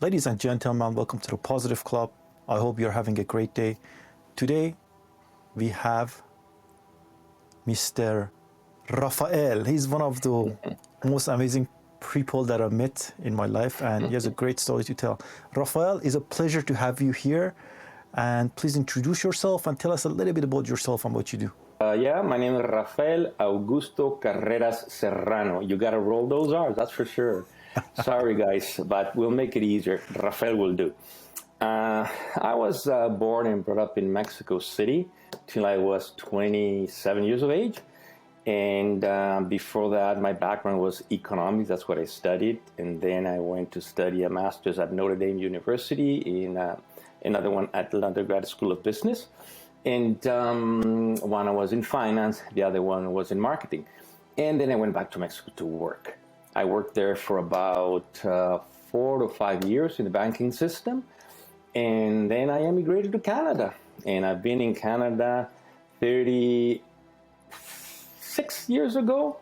Ladies and gentlemen, welcome to the Positive Club. I hope you're having a great day. Today, we have Mr. Rafael. He's one of the most amazing people that I've met in my life, and he has a great story to tell. Rafael, it's a pleasure to have you here. And please introduce yourself and tell us a little bit about yourself and what you do. My name is Rafael Augusto Carreras Serrano. You got to roll those R's, that's for sure. Sorry, guys, but we'll make it easier. Rafael will do. I was born and brought up in Mexico City till I was 27 years of age. And before that, my background was economics. That's what I studied. And then I went to study a master's at Notre Dame University, in another one at the Undergraduate School of Business. And one I was in finance, the other one was in marketing. And then I went back to Mexico to work. I worked there for about 4 to 5 years in the banking system. And then I emigrated to Canada. And I've been in Canada 36 years ago.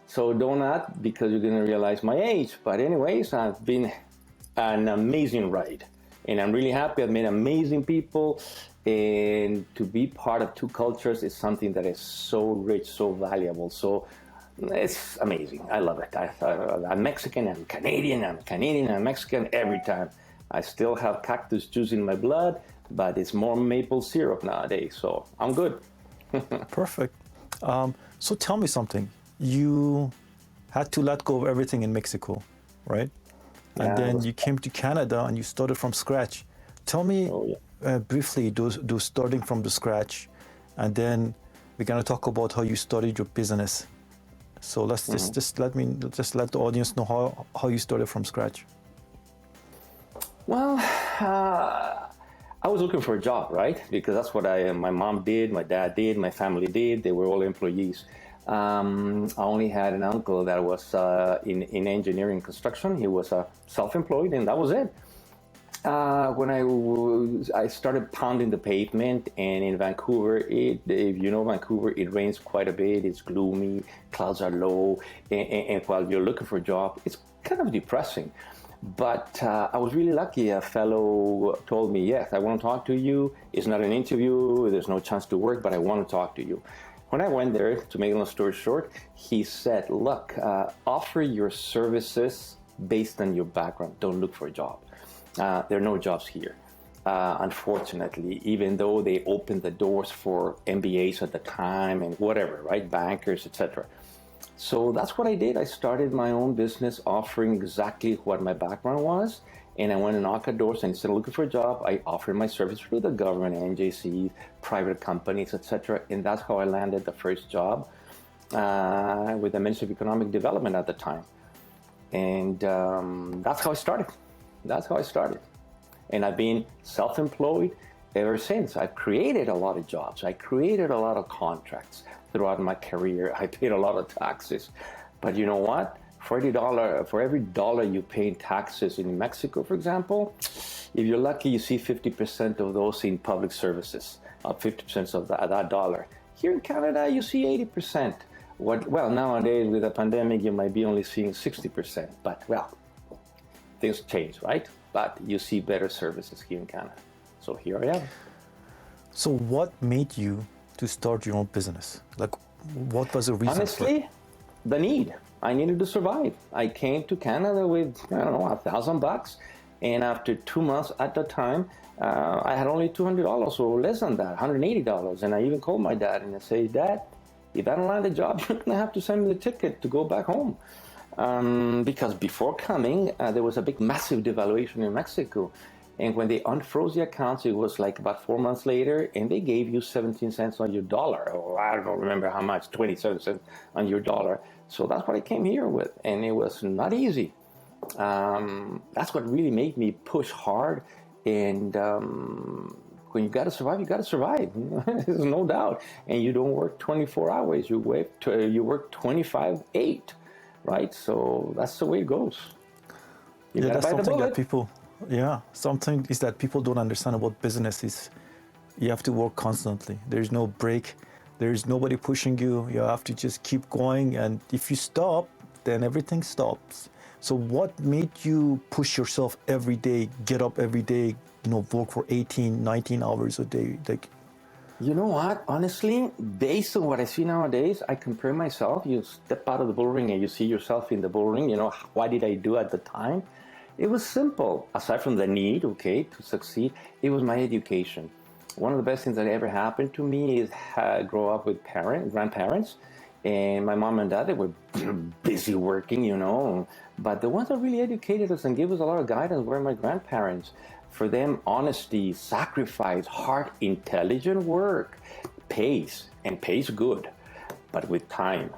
So don't ask, because you're going to realize my age. But anyways, I've been an amazing ride. And I'm really happy. I've met amazing people. And to be part of two cultures is something that is so rich, so valuable. So it's amazing. I love it. I'm Mexican, I'm Canadian, I'm Mexican every time. I still have cactus juice in my blood, but it's more maple syrup nowadays. So I'm good. Perfect. So tell me something. You had to let go of everything in Mexico, right? And then you came to Canada and you started from scratch. Tell me briefly, do starting from the scratch, and then we're gonna talk about how you started your business. So let's just let the audience know how you started from scratch. Well, I was looking for a job, right? Because that's what my mom did, my dad did, my family did. They were all employees. I only had an uncle that was in engineering construction. He was self-employed, and that was it. When I started pounding the pavement, and in Vancouver, if you know Vancouver, it rains quite a bit. It's gloomy, clouds are low, and while you're looking for a job, it's kind of depressing. But I was really lucky. A fellow told me, yes, I want to talk to you. It's not an interview. There's no chance to work, but I want to talk to you. When I went there, to make a long story short, he said, look, offer your services based on your background. Don't look for a job. There are no jobs here, unfortunately, even though they opened the doors for MBAs at the time and whatever, right? Bankers, etc. So that's what I did. I started my own business offering exactly what my background was. And I went and knocked at doors, and instead of looking for a job, I offered my service through the government, NJC, private companies, etc. And that's how I landed the first job with the Ministry of Economic Development at the time. And that's how I started. And I've been self-employed ever since. I've created a lot of jobs. I created a lot of contracts throughout my career. I paid a lot of taxes. But you know what? For every dollar you pay in taxes in Mexico, for example, if you're lucky, you see 50% of those in public services, 50% of that dollar. Here in Canada, you see 80%. Well, nowadays with the pandemic, you might be only seeing 60%. But well, things change, right? But you see better services here in Canada. So here I am. So what made you to start your own business? Like, what was the reason? Honestly, the need. I needed to survive. I came to Canada with, I don't know, $1,000. And after 2 months at the time, I had only $200 or less than that, $180. And I even called my dad and I said, Dad, if I don't land a job, you're gonna have to send me the ticket to go back home. Because before coming, there was a big, massive devaluation in Mexico. And when they unfroze the accounts, it was like about 4 months later, and they gave you 17 cents on your dollar, or I don't remember how much, 27 cents on your dollar. So that's what I came here with, and it was not easy. That's what really made me push hard. And when you got to survive, you got to survive. There's no doubt. And you don't work 24 hours. You work 25/8, right? So that's the way it goes. You that's something that people. Something is that people don't understand about business is you have to work constantly. There's no break. There's nobody pushing you. You have to just keep going. And if you stop, then everything stops. So what made you push yourself every day, get up every day, work for 18, 19 hours a day? Like, you know what? Honestly, based on what I see nowadays, I compare myself. You step out of the bull ring and you see yourself in the bull ring. What did I do at the time? It was simple. Aside from the need, okay, to succeed, it was my education. One of the best things that ever happened to me is grow up with grandparents. And my mom and dad, they were busy working, But the ones that really educated us and gave us a lot of guidance were my grandparents. For them, honesty, sacrifice, hard, intelligent work pays, and pays good, but with time.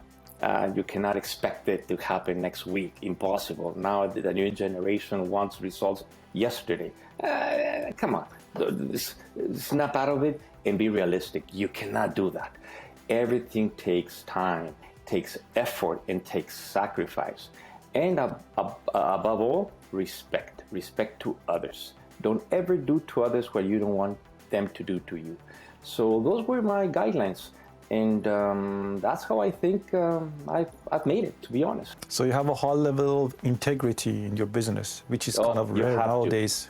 You cannot expect it to happen next week. Impossible. Now the new generation wants results yesterday. Come on, snap out of it and be realistic. You cannot do that. Everything takes time, takes effort, and takes sacrifice. And above all, respect. Respect to others. Don't ever do to others what you don't want them to do to you. So those were my guidelines. And that's how I think I've made it, to be honest. So you have a high level of integrity in your business, which is kind of rare nowadays.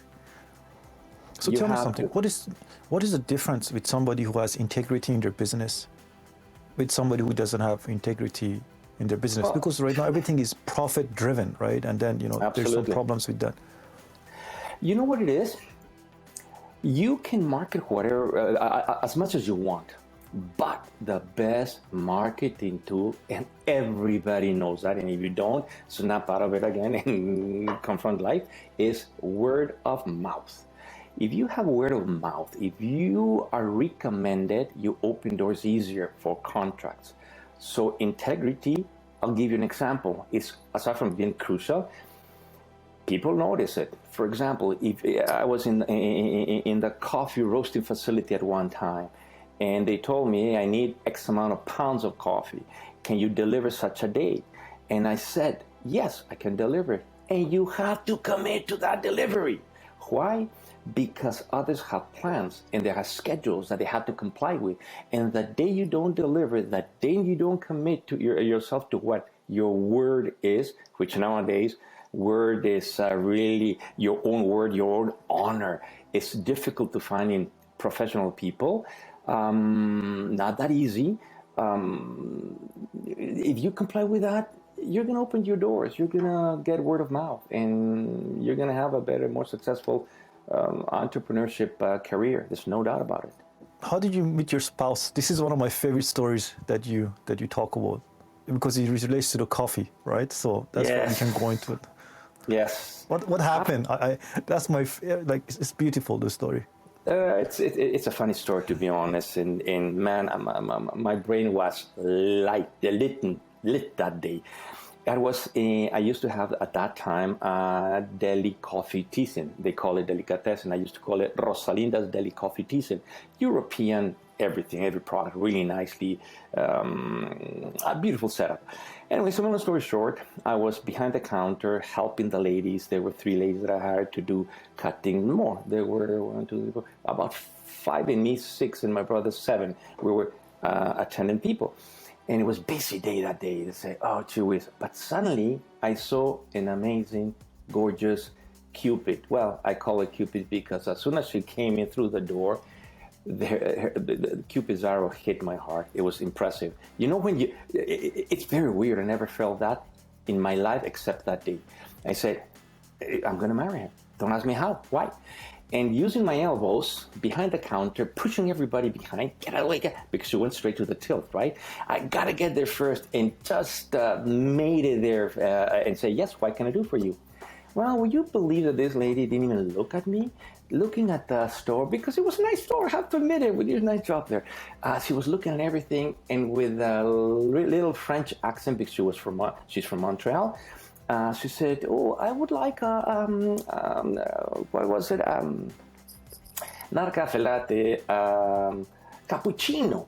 So tell me something. What is the difference with somebody who has integrity in their business with somebody who doesn't have integrity in their business? Because right now everything is profit driven, right? And then, there's some problems with that. You know what it is? You can market whatever, as much as you want. But the best marketing tool, and everybody knows that, and if you don't, snap out of it again and confront life, is word of mouth. If you have word of mouth, if you are recommended, you open doors easier for contracts. So integrity, I'll give you an example. It's, aside from being crucial, people notice it. For example, if I was in the coffee roasting facility at one time, and they told me, I need X amount of pounds of coffee. Can you deliver such a day? And I said, yes, I can deliver it. And you have to commit to that delivery. Why? Because others have plans and they have schedules that they have to comply with. And the day you don't deliver, that day you don't commit to yourself to what your word is, which nowadays, word is really your own word, your own honor. It's difficult to find in professional people. Not that easy. If you comply with that, you're going to open your doors. You're going to get word of mouth, and you're going to have a better, more successful entrepreneurship career. There's no doubt about it. How did you meet your spouse? This is one of my favorite stories that you talk about, because it relates to the coffee, right? So that's why we can go into it. Yes. What happened? That's my it's beautiful, the story. It's a funny story, to be honest, and man, my brain was lit that day. I used to have at that time deli coffee teasing. They call it delicatessen. I used to call it Rosalinda's Deli Coffee Teasing. European, everything, every product, really nicely, a beautiful setup. Anyway, so long story short, I was behind the counter helping the ladies. There were 3 ladies that I hired to do cutting more. There were about 5 and me, 6 and my brother 7. We were attending people. And it was busy day that day. They say, oh, gee whiz. But suddenly I saw an amazing, gorgeous Cupid. Well, I call it Cupid because as soon as she came in through the door, the Cupid's arrow hit my heart. It was impressive. It's very weird. I never felt that in my life except that day. I said, I'm going to marry her. Don't ask me how. Why? And using my elbows behind the counter, pushing everybody behind, get out of the way, because she went straight to the tilt, right? I got to get there first, and just made it there and say, yes, what can I do for you? Well, would you believe that this lady didn't even look at me? Looking at the store, because it was a nice store, I have to admit it, we did a nice job there. She was looking at everything, and with a little French accent, because she's from Montreal, she said, oh, I would like what was it? Not a cafe latte, cappuccino.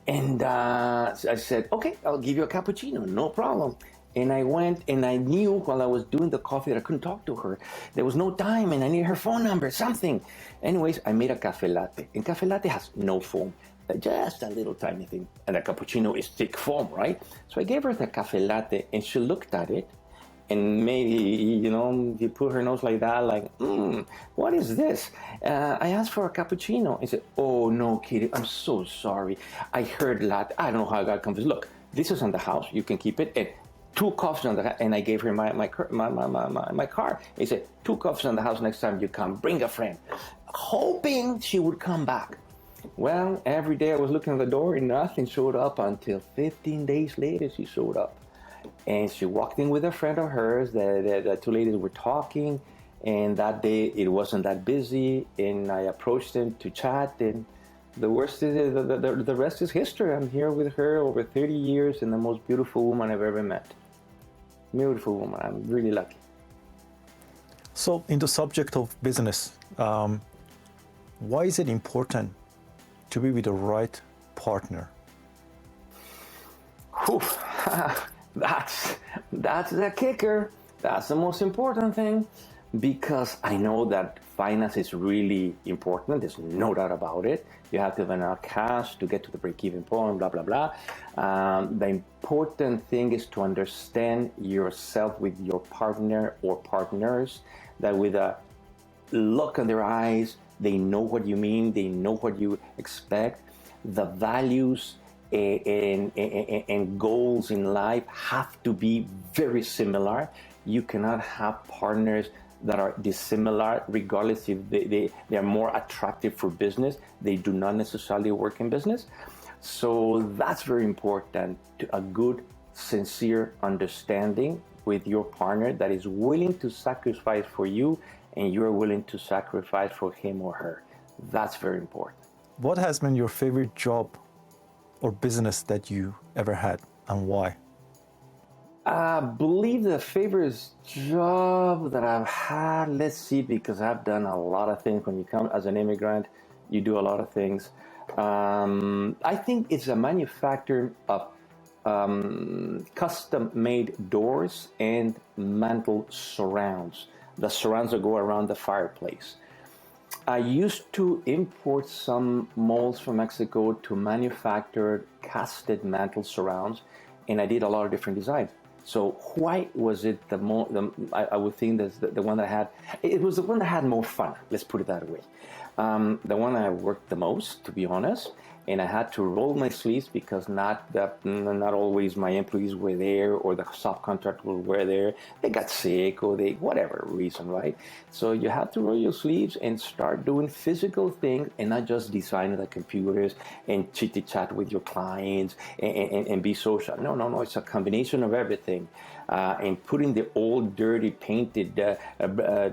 And I said, okay, I'll give you a cappuccino, no problem. And I went, and I knew while I was doing the coffee that I couldn't talk to her. There was no time, and I needed her phone number, something. Anyways, I made a cafe latte. And cafe latte has no foam, just a little tiny thing. And a cappuccino is thick foam, right? So I gave her the cafe latte, and she looked at it, and maybe, you put her nose like that, like, what is this? I asked for a cappuccino. He said, oh, no, Kitty, I'm so sorry. I heard that. I don't know how I got confused. Look, this is on the house. You can keep it. And 2 coffees on the house. And I gave her my card. He said, 2 coffees on the house. Next time you come, bring a friend. Hoping she would come back. Well, every day I was looking at the door and nothing showed up until 15 days later she showed up. And she walked in with a friend of hers. The two ladies were talking, and that day it wasn't that busy. And I approached them to chat, and the rest is history. I'm here with her over 30 years, and the most beautiful woman I've ever met. Beautiful woman. I'm really lucky. So, in the subject of business, why is it important to be with the right partner? That's the kicker. That's the most important thing, because I know that finance is really important. There's no doubt about it. You have to have enough cash to get to the break-even point, blah, blah, blah. The important thing is to understand yourself with your partner or partners, that with a look in their eyes, they know what you mean, they know what you expect. The values and goals in life have to be very similar. You cannot have partners that are dissimilar, regardless if they are more attractive for business. They do not necessarily work in business. So that's very important, a good, sincere understanding with your partner that is willing to sacrifice for you and you're willing to sacrifice for him or her. That's very important. What has been your favorite job or business that you ever had, and why? I believe the favorite job that I've had, let's see, because I've done a lot of things. When you come as an immigrant, you do a lot of things. I think it's a manufacturer of custom-made doors and mantle surrounds, the surrounds that go around the fireplace. I used to import some molds from Mexico to manufacture casted mantle surrounds, and I did a lot of different designs. So white was it I would think that's the one that had, it was the one that had more fun, let's put it that way. The one I worked the most, to be honest, and I had to roll my sleeves because not always my employees were there, or the subcontractors were there. They got sick, or whatever reason, right? So you have to roll your sleeves and start doing physical things, and not just designing the computers and chitty chat with your clients and be social. No, it's a combination of everything. And putting the old, dirty, painted,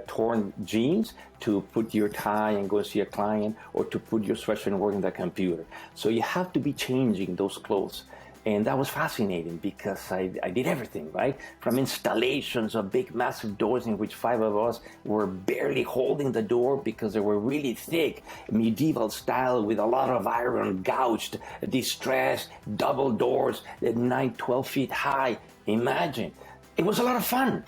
torn jeans to put your tie and go see a client, or to put your sweatshirt and work on the computer. So you have to be changing those clothes. And that was fascinating because I did everything, right? From installations of big, massive doors in which 5 of us were barely holding the door because they were really thick, medieval style with a lot of iron, gouged, distressed, double doors, 9, 12 feet high. Imagine. It was a lot of fun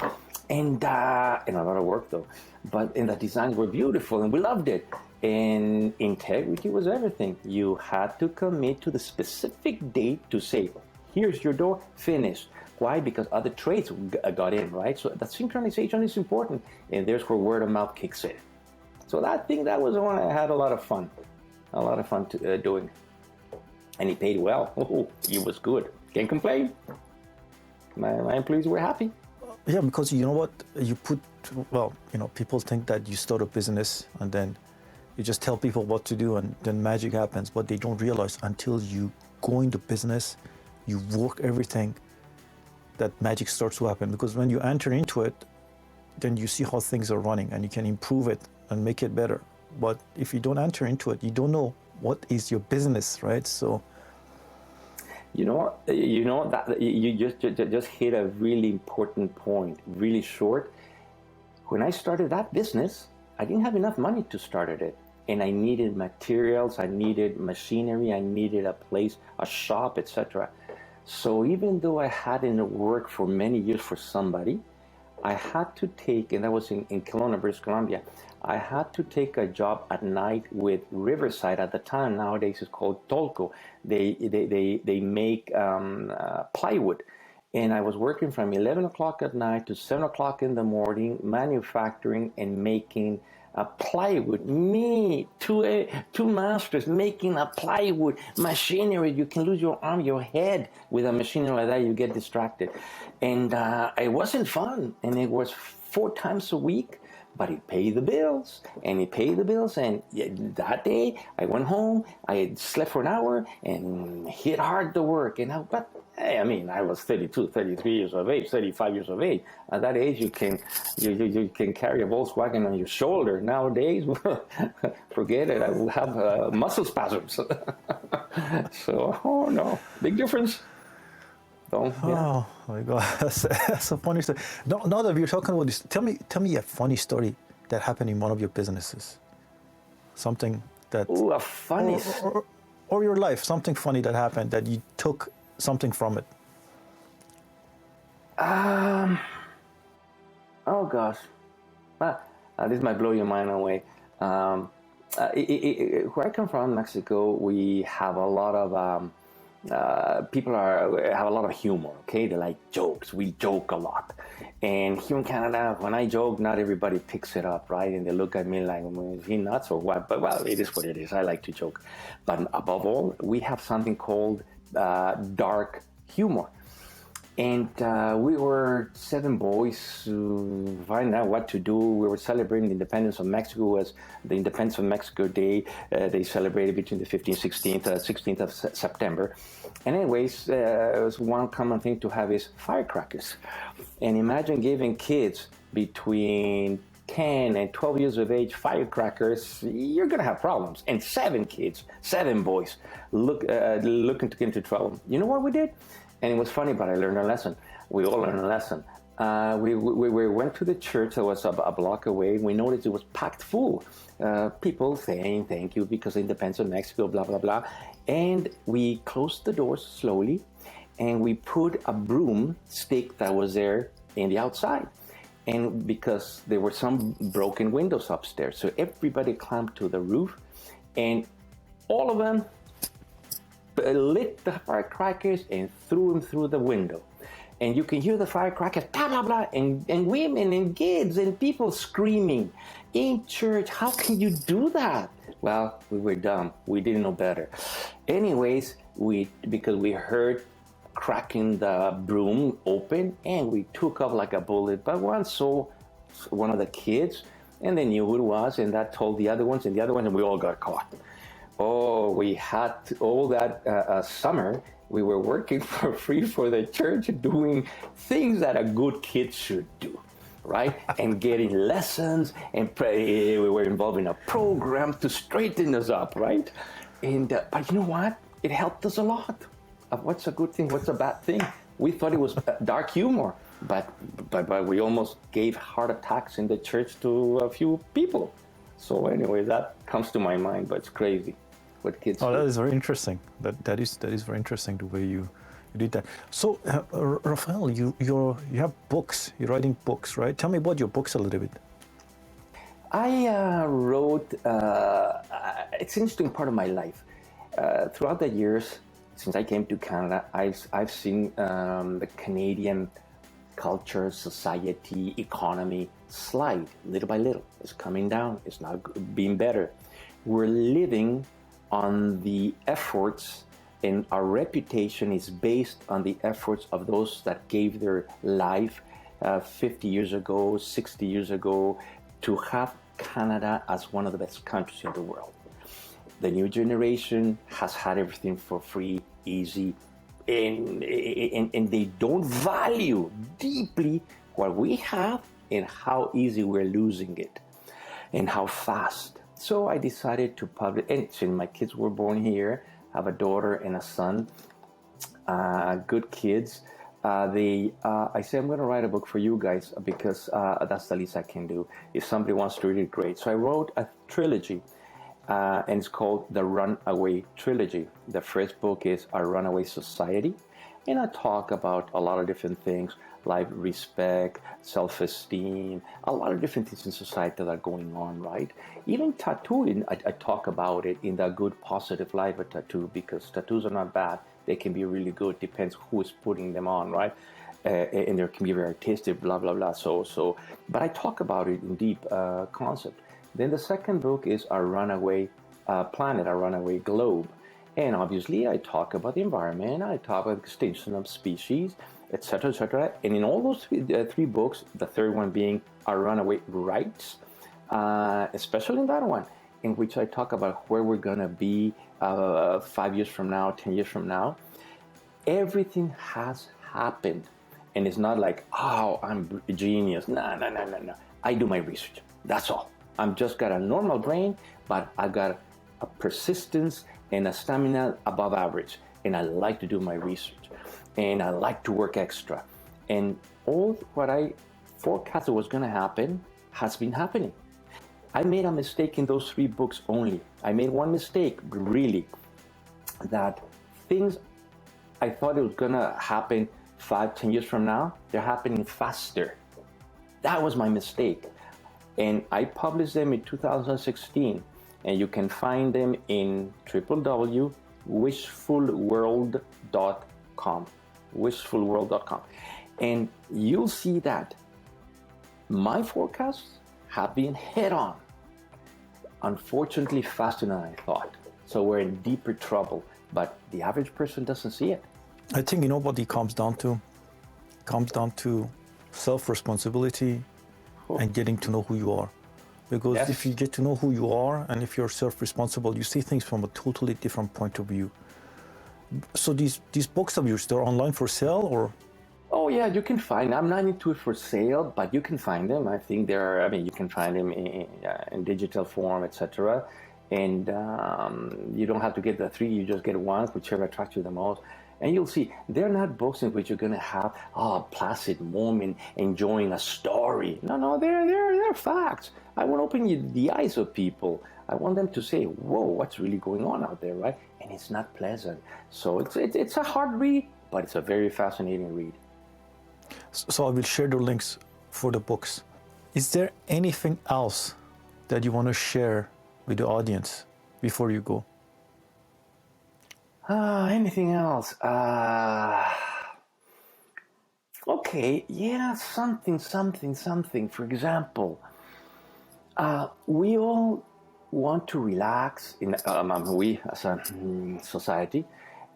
and a lot of work though. And the designs were beautiful and we loved it. And integrity was everything. You had to commit to the specific date to say, here's your door, finished. Why? Because other trades got in, right? So that synchronization is important. And there's where word of mouth kicks in. So that was the one I had a lot of fun doing. And he paid well. Oh, he was good. Can't complain. My employees were happy. Yeah, because you know what? People think that you start a business and then you just tell people what to do and then magic happens, but they don't realize until you go into business, you work everything, that magic starts to happen. Because when you enter into it, then you see how things are running and you can improve it and make it better. But if you don't enter into it, you don't know what is your business, right? So you just hit a really important point, really short. When I started that business, I didn't have enough money to start it. And I needed materials, I needed machinery, I needed a place, a shop, etc. So even though I hadn't worked for many years for somebody, I had to take, and that was in Kelowna, British Columbia, I had to take a job at night with Riverside at the time. Nowadays it's called Tolco. They make plywood. And I was working from 11 o'clock at night to 7 o'clock in the morning, manufacturing and making a plywood. Me, two masters making a plywood machinery. You can lose your arm, your head with a machinery like that. You get distracted. And it wasn't fun. And it was 4 times a week. But he paid the bills, and he paid the bills. And that day, I went home, I slept for an hour, and hit hard to work. But hey, I mean, I was 32, 33 years of age, 35 years of age. At that age, you can carry a Volkswagen on your shoulder. Nowadays, forget it. I will have muscle spasms. So, oh no, big difference. So, yeah. Oh my God, that's a funny story. Now that we're talking about this, tell me a funny story that happened in one of your businesses. Something that, Ooh, a funny. or your life, something funny that happened that you took something from it. Oh gosh, this might blow your mind away. Where I come from, Mexico, we have a lot of people have a lot of humor. Okay, they like jokes. We joke a lot, and here in Canada, when I joke, not everybody picks it up, right? And they look at me like, "Is he nuts or what?" But well, it is what it is. I like to joke, but above all, we have something called dark humor. And we were 7 boys who find out what to do. We were celebrating the independence of Mexico as the Independence of Mexico Day. They celebrated between the 15th, 16th of September. And anyways, it was one common thing to have is firecrackers. And imagine giving kids between 10 and 12 years of age firecrackers, you're going to have problems. And 7 kids, 7 boys, looking to get into trouble. You know what we did? And it was funny, but I learned a lesson. We all learned a lesson. We went to the church that was a block away. We noticed it was packed full. People saying thank you because of independence of Mexico, blah, blah, blah. And we closed the doors slowly, and we put a broomstick that was there in the outside. And because there were some broken windows upstairs. So everybody climbed to the roof, and all of them lit the firecrackers and threw them through the window. And you can hear the firecrackers, blah, blah, blah, and women and kids and people screaming in church. How can you do that? Well, we were dumb. We didn't know better. Anyways, because we heard cracking the broom open, and we took off like a bullet. But once saw one of the kids, and they knew who it was, and that told the other ones, and we all got caught. Oh, we had all that summer. We were working for free for the church, doing things that a good kid should do, right? And getting lessons, and we were involved in a program to straighten us up, right? And but you know what? It helped us a lot. What's a good thing? What's a bad thing? We thought it was dark humor, but we almost gave heart attacks in the church to a few people. So anyway, that comes to my mind, but it's crazy. What kids do. That is very interesting. That is very interesting the way you did that. So, Rafael, you have books. You're writing books, right? Tell me about your books a little bit. I wrote. It's an interesting part of my life. Throughout the years since I came to Canada, I've seen the Canadian culture, society, economy slide little by little. It's coming down. It's not being better. We're living on the efforts, and our reputation is based on the efforts of those that gave their life 50 years ago, 60 years ago, to have Canada as one of the best countries in the world. The new generation has had everything for free, easy, and they don't value deeply what we have and how easy we're losing it and how fast. So I decided to publish, and my kids were born here. I have a daughter and a son, good kids. I said, I'm going to write a book for you guys because that's the least I can do. If somebody wants to read it, great. So I wrote a trilogy, and it's called The Runaway Trilogy. The first book is Our Runaway Society, and I talk about a lot of different things, like respect, self-esteem, a lot of different things in society that are going on, right? Even tattooing, I talk about it in the good, positive life of tattoo, because tattoos are not bad. they can be really good. Depends who is putting them on, right? And they can be very artistic, blah, blah, blah. But I talk about it in deep concept. Then the second book is Our Runaway Planet, Our Runaway Globe. And obviously I talk about the environment, I talk about extinction of species, etc., etc. And in all those three books, the third one being Our Runaway Rights, especially in that one, in which I talk about where we're going to be 5 years from now, 10 years from now, everything has happened. And it's not like, oh, I'm a genius. No. I do my research. That's all. I'm just got a normal brain, but I've got a persistence and a stamina above average. And I like to do my research. And I like to work extra. And all what I forecasted was going to happen has been happening. I made a mistake in those three books only. I made one mistake, really, that things I thought it was going to happen 5-10 years from now, they're happening faster. That was my mistake. And I published them in 2016, and you can find them in www.wishfulworld.com, wishfulworld.com. And you'll see that my forecasts have been hit on, unfortunately faster than I thought. So we're in deeper trouble, but the average person doesn't see it. I think, you know what it comes down to? It comes down to self-responsibility and getting to know who you are. Because Yes. if you get to know who you are and if you're self-responsible, you see things from a totally different point of view. So these books of yours, they're online for sale or? Oh yeah, you can find. I'm not into it for sale, but you can find them. I think you can find them in digital form, etc. And you don't have to get the three. You just get one, whichever attracts you the most. And you'll see they're not books in which you're going to have a placid moment enjoying a story. No, they're facts. I want to open the eyes of people. I want them to say, "Whoa, what's really going on out there?" Right? And it's not pleasant. So it's a hard read, but it's a very fascinating read. So I will share the links for the books. Is there anything else that you want to share with the audience before you go? Anything else? Okay, yeah, something. For example, we all want to relax we as a society.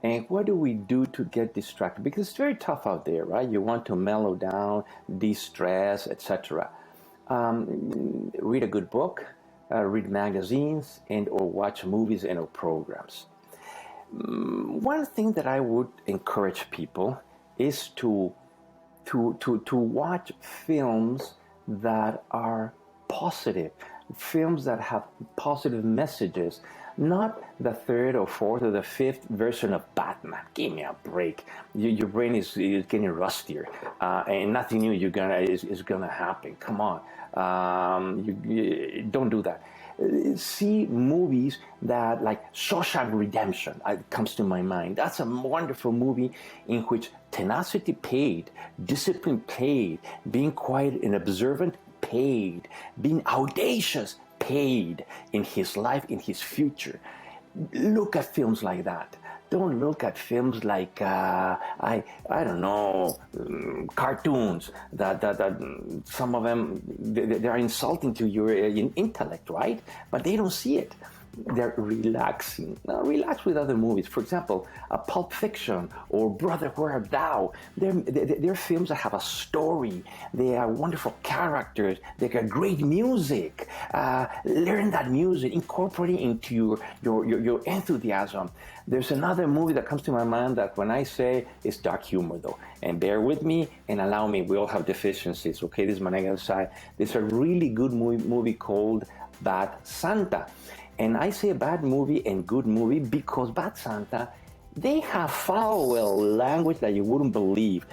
And what do we do to get distracted? Because it's very tough out there, right? You want to mellow down, de-stress, etc. Read a good book, read magazines, and or watch movies and or programs. One thing that I would encourage people is to watch films that are positive, films that have positive messages, not the third or fourth or the fifth version of Batman. Give me a break. Your brain is getting rustier, and nothing new is gonna happen. Come on, you don't do that. See movies that, like Shawshank Redemption, comes to my mind. That's a wonderful movie in which tenacity paid, discipline paid, being quiet and observant paid, being audacious paid in his life, in his future. Look at films like that. Don't look at films like I don't know, cartoons that some of them they are insulting to your intellect, right? But they don't see it. They're relaxing. Now relax with other movies. For example, Pulp Fiction or Brother, Where Art Thou? They're films that have a story. They are wonderful characters. They got great music. Learn that music, incorporate it into your enthusiasm. There's another movie that comes to my mind that when I say it's dark humor though, and bear with me and allow me, we all have deficiencies, okay? This is my negative side. There's a really good movie called Bad Santa. And I say bad movie and good movie because Bad Santa, they have foul language that you wouldn't believe.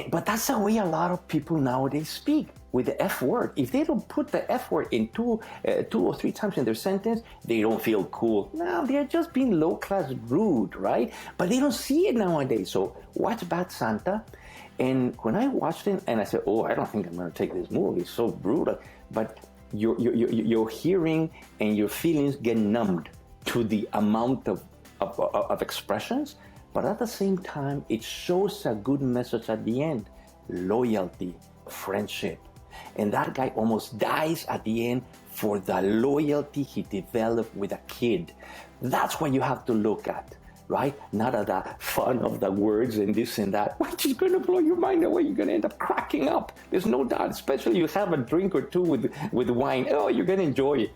But that's the way a lot of people nowadays speak, with the F word. If they don't put the F word in two or three times in their sentence, they don't feel cool. No, they're just being low-class rude, right? But they don't see it nowadays. So watch Bad Santa. And when I watched it, and I said, oh, I don't think I'm going to take this movie. It's so brutal. But your hearing and your feelings get numbed to the amount of expressions. but at the same time, it shows a good message at the end: loyalty, friendship. And that guy almost dies at the end for the loyalty he developed with a kid. That's what you have to look at, right? Not at the fun of the words and this and that, which is going to blow your mind away. You're going to end up cracking up. There's no doubt, especially you have a drink or two with wine. Oh, you're going to enjoy it.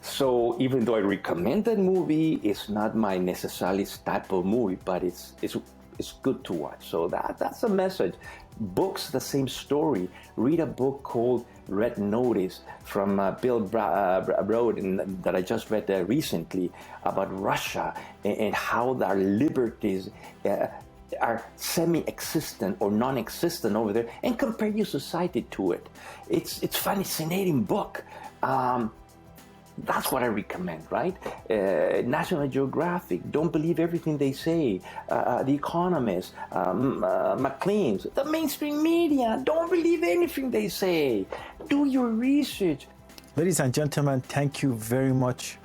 So even though I recommend that movie, it's not my necessarily type of movie, but it's good to watch. So that's a message. Books, the same story. Read a book called Red Notice from Bill Broad that I just read recently about Russia and how their liberties are semi-existent or non-existent over there, and compare your society to it. It's a fascinating book. That's what I recommend, right? National Geographic, don't believe everything they say. The Economist, Maclean's, the mainstream media, don't believe anything they say. Do your research. Ladies and gentlemen, thank you very much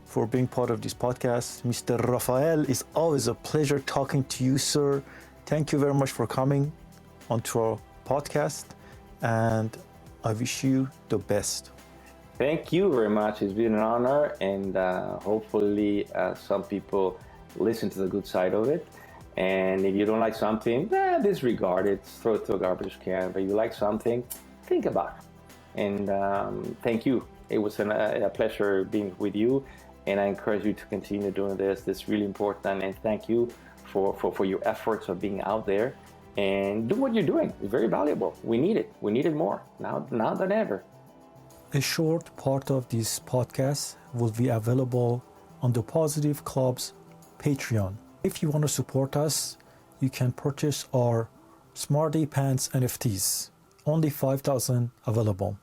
for being part of this podcast. Mr. Rafael, it's always a pleasure talking to you, sir. Thank you very much for coming onto our podcast, and I wish you the best. Thank you very much. It's been an honor, and hopefully some people listen to the good side of it. And if you don't like something, disregard it, throw it to a garbage can. But if you like something, think about it. And thank you. It was a pleasure being with you, and I encourage you to continue doing this. This is really important, and thank you for your efforts of being out there and do what you're doing. It's very valuable. We need it. We need it more now than ever. A short part of this podcast will be available on the Positive Club's Patreon. If you want to support us, you can purchase our Smarty Pants NFTs. Only 5,000 available.